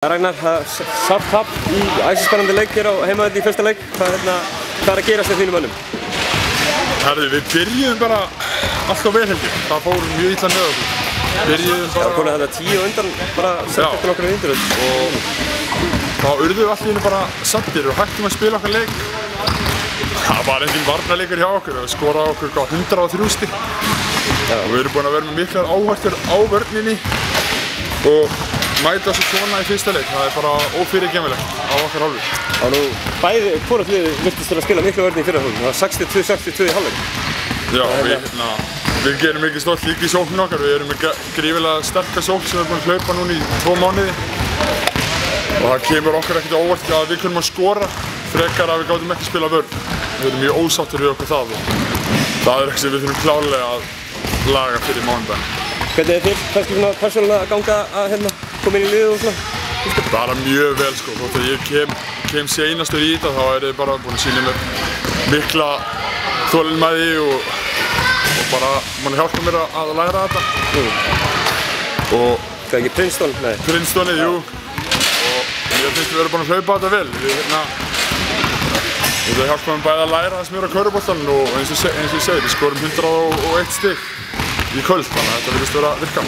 Ragnar, sárt tap í æsispennandi leik hér á heimavelli í fyrsta leik. Hvað er að gerast með þínum mönnum? Herðu, við byrjuðum bara alltaf vel held ég. Það fór mjög illa með okkur. Byrjuðum bara... Já, konið þetta 10 undan, bara sett eftir nokkru vindur. Og þá urðum við allt í hennu bara sattir og hættum að spila okkar leik. Það var engin varnarleikur hjá okkur. Við skoraði okkur 103 stig. Og við erum búin að vera með miklar áhættur á vörninni. Og mæta svo svona í fyrsta leik, það er bara ófyrirgefnilegt á okkar hálfu. Já, nú bæði hvort liðið virtist vera að spila miklu vörn í fyrra hálfleik. Það var 62-62 í hálfleik. Já, við gerum mikið stolt líka í sókninu okkar. Við erum með grífilega sterka sókn sem við erum búin að hlaupa núna í 2 mánuði. Og það kemur okkur ekkert óvart að við kunum að skora frekar að við gátum ekki að spila vörn. Við erum mjög ósáttir við okkur það. Það er eitthvað sem við þurfum klárlega að laga fyrir mánudaginn. Hvernig er þér kannski svona persónulega að ganga að koma inn í liðið og svona? Bara mjög vel sko, þótt að ég kem seinastur í þetta þá er þið bara búin að sýna mér mikla þolinmæði og bara mann hjálpa mér að læra þetta. Og það er ekki Princeton? Nei. Princetonið, jú. Og ég finnst við erum búin að hlaupa þetta vel. Það hjálpa mér bæði að læra þess mér á körfuboltann og eins og ég segi, við skorum 101 stig í kvöld, þannig að þetta virðist vera að virka.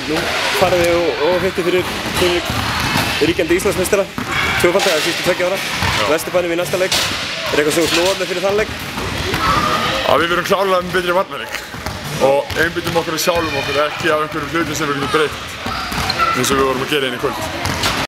Nú farið þið og hittið fyrir ríkjandi Íslandsmeistara, tvöfaldaði síðustu 2 ára, Vesturbænum í næsta leik. Er eitthvað sem þú lofaði með fyrir þann leik? Við verum klárlega með betri varnarleik og einbyttum okkur sjálfum okkur, ekki af einhverjum hlutum sem við getum breytt eins og við vorum að gera inn í kvöld.